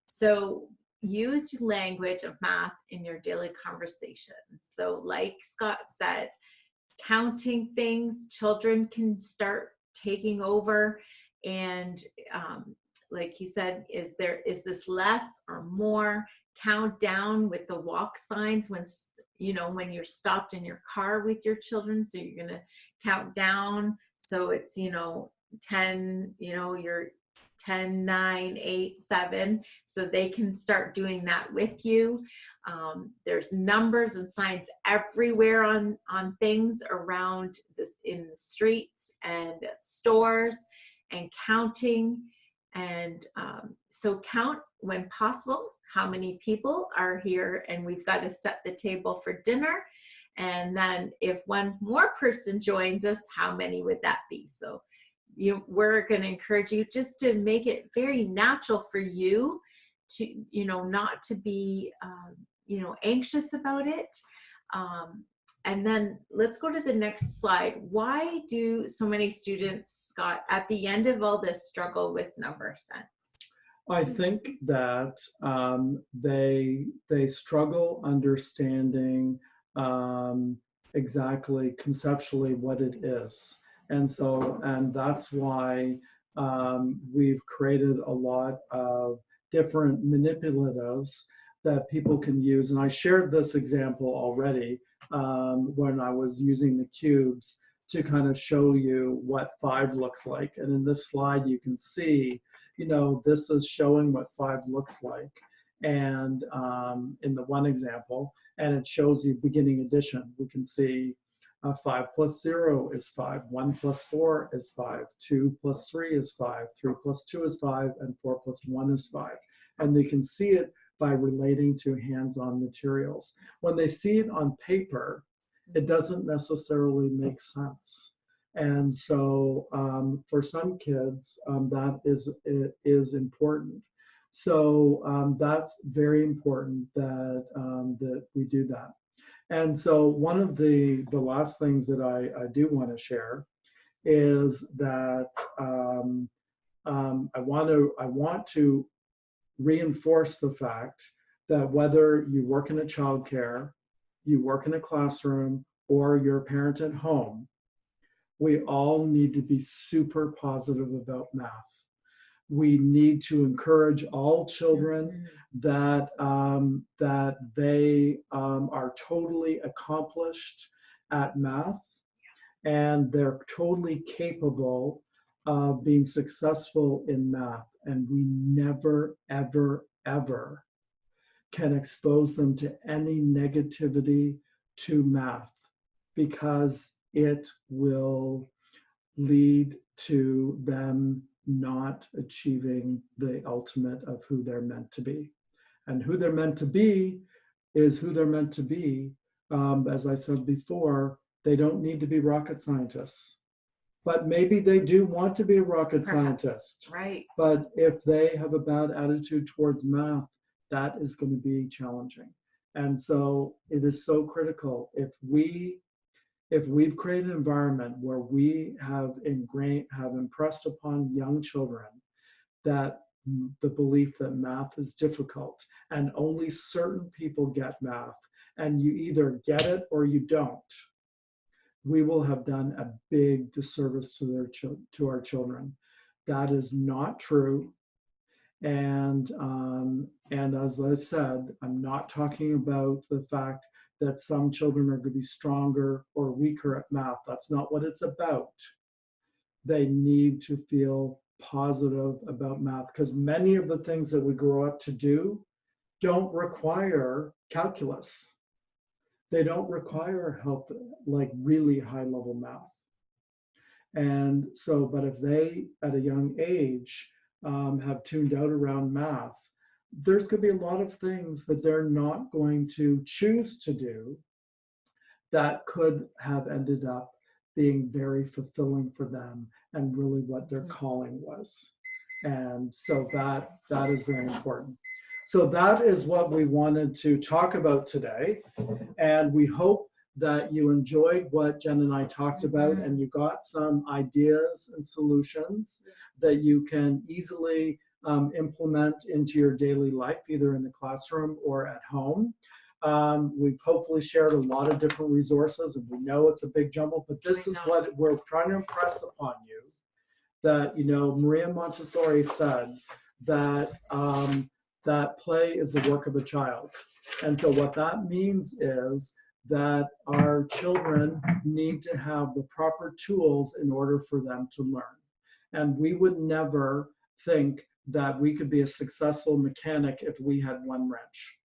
So use language of math in your daily conversation. So like Scott said, counting things, children can start taking over, and like he said, is this less or more? Count down with the walk signs when, you know, when you're stopped in your car with your children. So you're going to count down. So it's, you know, 10, you know, you're 10, 9, 8, 7. So they can start doing that with you. There's numbers and signs everywhere on things around this, in the streets and at stores, and counting. And so count when possible how many people are here, and we've got to set the table for dinner. And then if one more person joins us, how many would that be? So we're going to encourage you just to make it very natural for you to, you know, not to be, you know, anxious about it. And then let's go to the next slide. Why do so many students, Scott, at the end of all this, struggle with number sense? I think that they struggle understanding exactly conceptually what it is. And so, and that's why we've created a lot of different manipulatives that people can use. And I shared this example already when I was using the cubes to kind of show you what 5 looks like. And in this slide, you can see, you know, this is showing what 5 looks like. And in the one example, and it shows you beginning addition. We can see 5 plus 0 is 5, 1 plus 4 is 5, 2 plus 3 is 5, 3 plus 2 is 5, and 4 plus 1 is 5. And they can see it by relating to hands-on materials. When they see it on paper, it doesn't necessarily make sense. And so for some kids, that is important. So that's very important that, that we do that. And so one of the last things that I do want to share is that I want to reinforce the fact that whether you work in a childcare, you work in a classroom, or you're a parent at home, we all need to be super positive about math. We need to encourage all children that that they are totally accomplished at math, and they're totally capable of being successful in math. And we never, ever, ever can expose them to any negativity to math, because it will lead to them not achieving the ultimate of who they're meant to be. And who they're meant to be is who they're meant to be. As I said before, they don't need to be rocket scientists, but maybe they do want to be a rocket scientist. Right. But if they have a bad attitude towards math, that is going to be challenging. And so it is so critical. If we've created an environment where we have impressed upon young children that the belief that math is difficult and only certain people get math, and you either get it or you don't, we will have done a big disservice to our children. That is not true. And as I said, I'm not talking about the fact that some children are going to be stronger or weaker at math. That's not what it's about. They need to feel positive about math, because many of the things that we grow up to do don't require calculus. They don't require help, like really high level math. And so, but if they at a young age have tuned out around math, there's going to be a lot of things that they're not going to choose to do that could have ended up being very fulfilling for them and really what their calling was. And so that is very important. So that is what we wanted to talk about today. And we hope that you enjoyed what Jen and I talked about, and you got some ideas and solutions that you can easily implement into your daily life, either in the classroom or at home. We've hopefully shared a lot of different resources, and we know it's a big jumble, but this is what we're trying to impress upon you, that, you know, Maria Montessori said that that play is the work of a child. And so what that means is that our children need to have the proper tools in order for them to learn. And we would never think that we could be a successful mechanic if we had one wrench.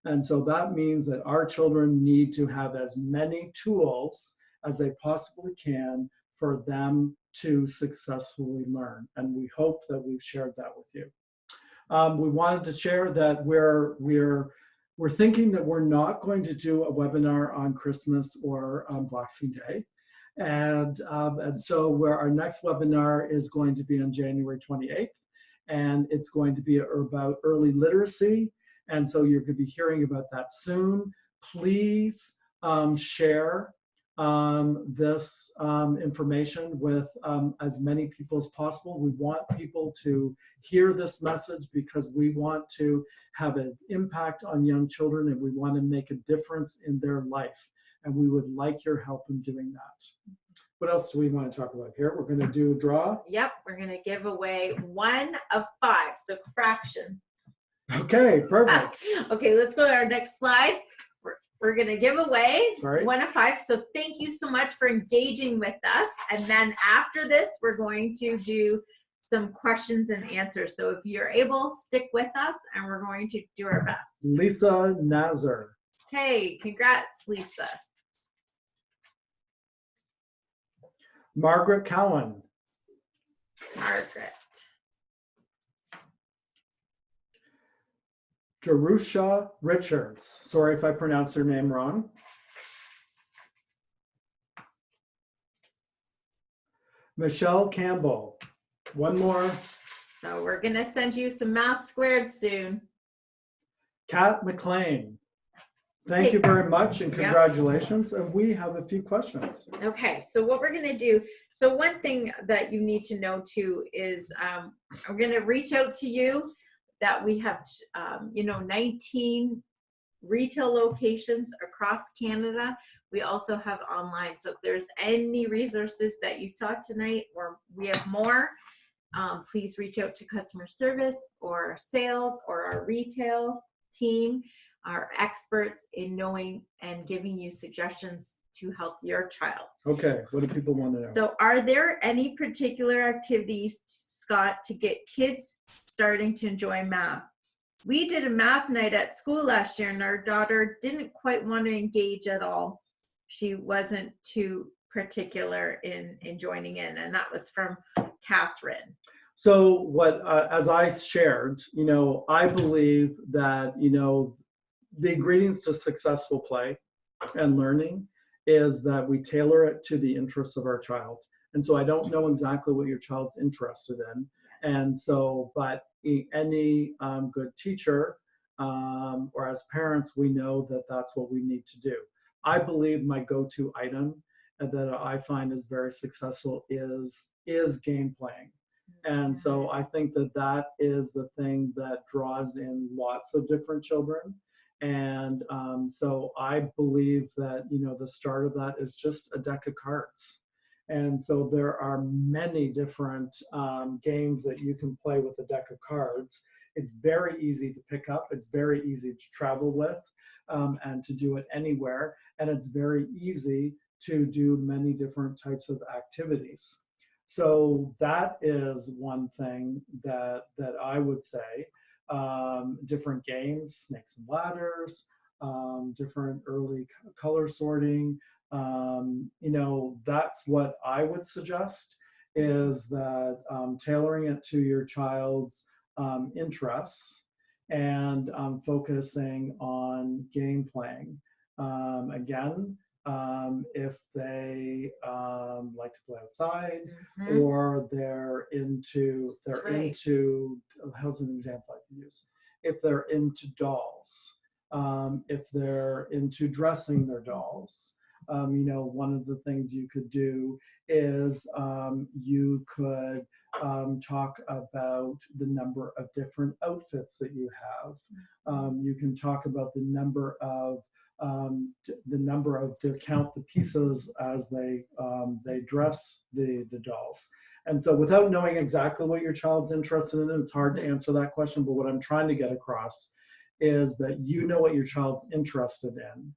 And so that means that our children need to have as many tools as they possibly can for them to successfully learn. And we hope that we've shared that with you. We wanted to share that we're thinking that we're not going to do a webinar on Christmas or on Boxing Day. And so our next webinar is going to be on January 28th. And it's going to be about early literacy. And so you're going to be hearing about that soon. Please share this information with as many people as possible. We want people to hear this message because we want to have an impact on young children, and we want to make a difference in their life. And we would like your help in doing that. What else do we want to talk about here? We're going to do a draw. Yep, we're going to give away 1 of 5, so fraction. Okay, perfect. Okay, let's go to our next slide. We're going to give away Right. 1 of 5. So thank you so much for engaging with us. And then after this, we're going to do some questions and answers. So if you're able, stick with us, and we're going to do our best. Lisa Nazar. Hey, congrats, Lisa. Margaret Cowan. Margaret. Jerusha Richards. Sorry if I pronounced her name wrong. Michelle Campbell. One more. So we're going to send you some math squared soon. Kat McLean. Thank you very much and Yeah. congratulations. And we have a few questions. Okay, so what we're going to do, so one thing that you need to know too is we're going to reach out to you that we have, 19 retail locations across Canada. We also have online. So if there's any resources that you saw tonight or we have more, please reach out to customer service or sales or our retail team, our experts in knowing and giving you suggestions to help your child. Okay, what do people want to know? So are there any particular activities, Scott, to get kids starting to enjoy math? We did a math night at school last year and our daughter didn't quite want to engage at all. She wasn't too particular in joining in, and that was from Catherine. So what, as I shared, I believe that, the ingredients to successful play and learning is that we tailor it to the interests of our child. And so I don't know exactly what your child's interested in. And so, but any good teacher or as parents, we know that that's what we need to do. I believe my go-to item that I find is very successful is game playing. And so I think that that is the thing that draws in lots of different children. And so I believe that, the start of that is just a deck of cards. And so there are many different games that you can play with a deck of cards. It's very easy to pick up. It's very easy to travel with and to do it anywhere. And it's very easy to do many different types of activities. So that is one thing that I would say. Different games, snakes and ladders, different early color sorting. That's what I would suggest, is that tailoring it to your child's interests and focusing on game playing. Again, if they like to play outside, or they're into, how's an example I can use? If they're into dolls, if they're into dressing their dolls, one of the things you could do is you could talk about the number of different outfits that you have. You can talk about the number of to count the pieces as they dress the dolls. And so without knowing exactly what your child's interested in, it's hard to answer that question. But what I'm trying to get across is that you know what your child's interested in.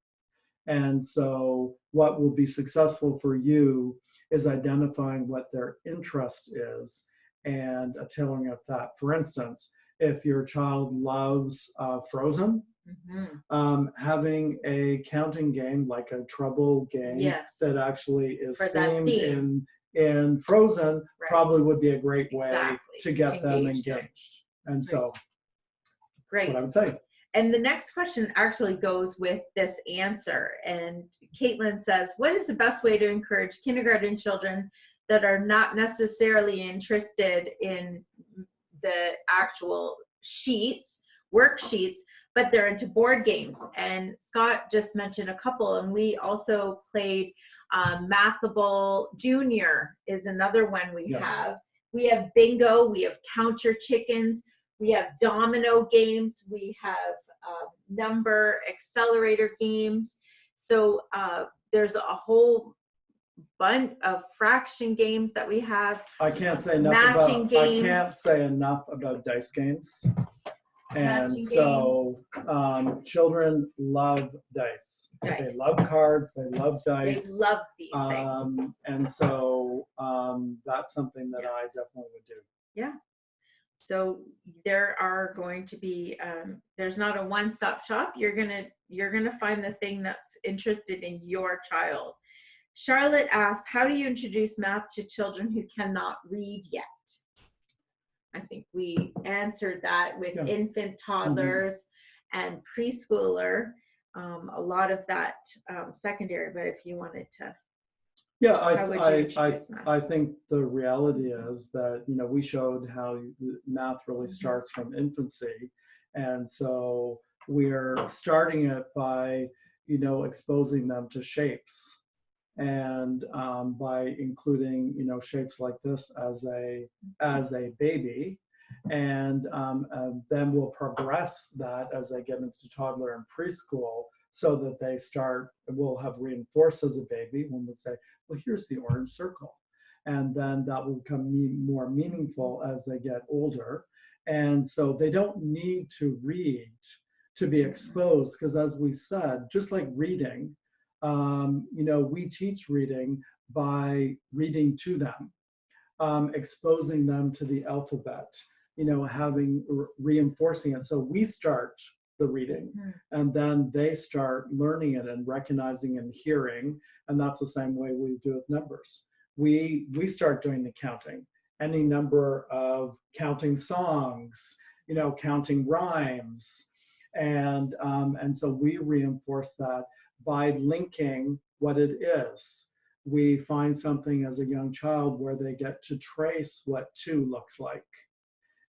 And so what will be successful for you is identifying what their interest is and tailoring at that. For instance, if your child loves Frozen, having a counting game like a Trouble game that actually is themed in Frozen probably would be a great way to get them engaged. And so that's what I would say. And the next question actually goes with this answer. And Caitlin says, what is the best way to encourage kindergarten children that are not necessarily interested in the actual worksheets, but they're into board games? And Scott just mentioned a couple, and we also played Mathable Junior is another one we have. We have bingo, we have count your chickens, we have domino games, we have number accelerator games. So there's a whole bunch of fraction games that we have. I can't say enough about dice games. And so children love dice. They love cards, they love dice. They love these things. And so that's something that I definitely would do. Yeah. So there are going to be, there's not a one-stop shop. You're gonna find the thing that's interested in your child. Charlotte asked, how do you introduce math to children who cannot read yet? I think we answered that with infant, toddlers, and preschooler. A lot of that secondary, but if you wanted to. Yeah, I think the reality is that, we showed how math really starts from infancy. And so we're starting it by, exposing them to shapes, and by including, shapes like this as a baby. And then we'll progress that as they get into toddler and preschool, so that we'll have reinforced as a baby when we say, well, here's the orange circle. And then that will become more meaningful as they get older. And so they don't need to read to be exposed, because as we said, just like reading, we teach reading by reading to them, exposing them to the alphabet, reinforcing it. So we start the reading, and then they start learning it and recognizing and hearing. And that's the same way we do with numbers. We start doing the counting, any number of counting songs, counting rhymes. And so we reinforce that by linking what it is. We find something as a young child where they get to trace what 2 looks like.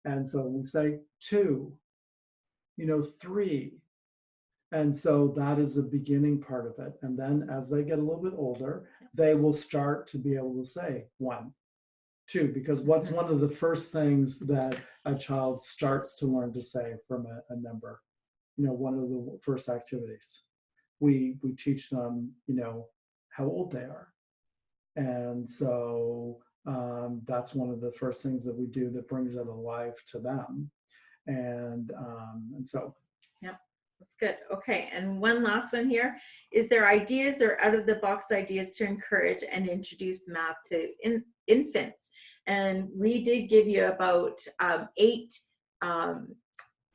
And so we say 2, 3. And so that is the beginning part of it. And then as they get a little bit older, they will start to be able to say 1, 2, because what's one of the first things that a child starts to learn to say from a number? One of the first activities. We teach them, how old they are. And so that's one of the first things that we do that brings it alive to them. And so. Yep, that's good. Okay, and one last one here. Is there ideas or out-of-the-box ideas to encourage and introduce math to infants? And we did give you about 8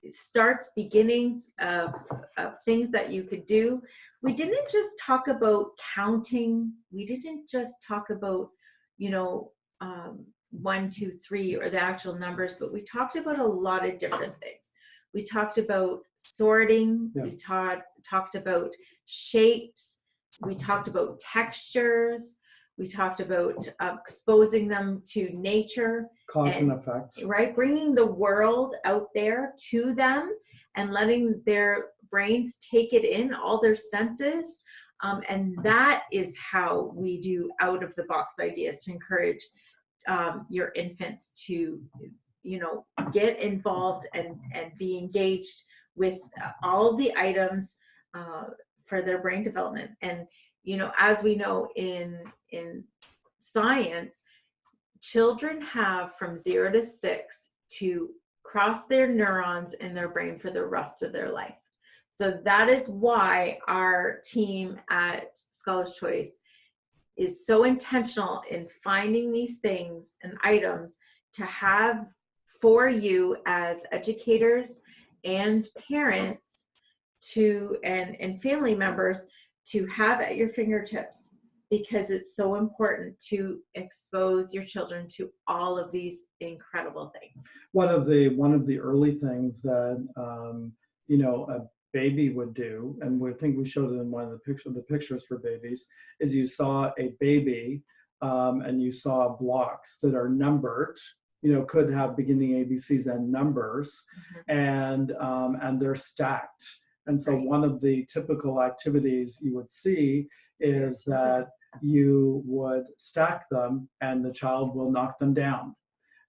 starts, beginnings of things that you could do. We didn't just talk about counting. We didn't just talk about, 1, 2, 3 or the actual numbers, but we talked about a lot of different things. We talked about sorting. Yeah. We talked about shapes. We talked about textures. We talked about exposing them to nature. Cause and effect. Right, bringing the world out there to them and letting their brains take it in, all their senses. And that is how we do out-of-the-box ideas to encourage your infants to, get involved and be engaged with all of the items for their brain development. And, as we know in science, children have from 0 to 6 to cross their neurons in their brain for the rest of their life. So that is why our team at Scholar's Choice is so intentional in finding these things and items to have for you as educators and parents and family members to have at your fingertips, because it's so important to expose your children to all of these incredible things. One of the early things that a baby would do, and we think we showed it in one of the pictures for babies, is you saw a baby and you saw blocks that are numbered. Could have beginning ABCs and numbers, and they're stacked. And so one of the typical activities you would see is that you would stack them and the child will knock them down.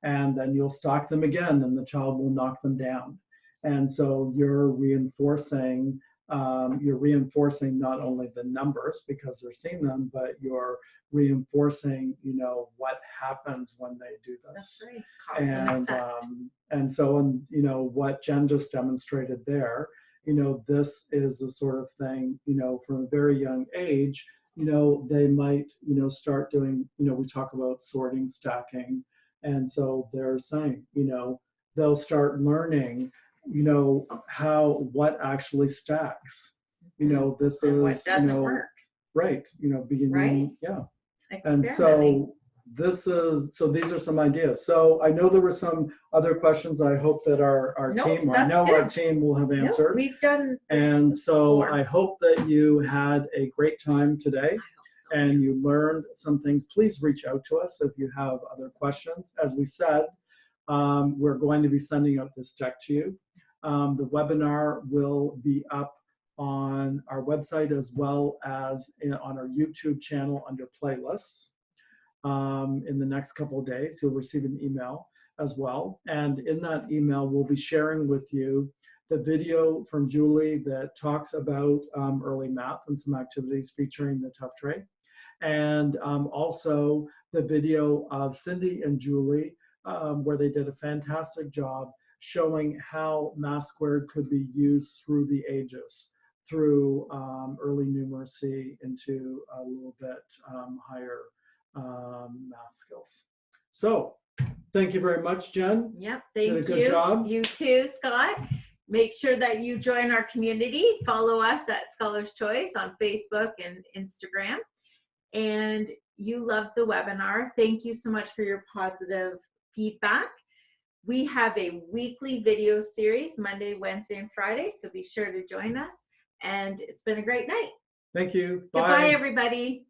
And then you'll stack them again and the child will knock them down. And so you're reinforcing not only the numbers because they're seeing them, but you're reinforcing, what happens when they do this. That's right. And so, what Jen just demonstrated there, this is the sort of thing, from a very young age, they might, start doing, we talk about sorting, stacking. And so they're saying, they'll start learning, what actually stacks. This is, what doesn't work. Right. Beginning, right? Yeah. And so these are some ideas. So I know there were some other questions I hope that our team will have answered. Nope, we've done. And so I hope that you had a great time today and you learned some things. Please reach out to us if you have other questions. As we said, we're going to be sending out this deck to you. The webinar will be up on our website as well as on our YouTube channel under playlists in the next couple of days. You'll receive an email as well. And in that email, we'll be sharing with you the video from Julie that talks about early math and some activities featuring the tough tray. And also the video of Cindy and Julie, where they did a fantastic job showing how math squared could be used through the ages, through early numeracy into a little bit higher math skills. So thank you very much, Jen. Yep, thank you. Did a good job. You too, Scott. Make sure that you join our community. Follow us at Scholars Choice on Facebook and Instagram. And you loved the webinar. Thank you so much for your positive feedback. We have a weekly video series, Monday, Wednesday, and Friday, so be sure to join us. And it's been a great night. Thank you. Bye. Goodbye, everybody.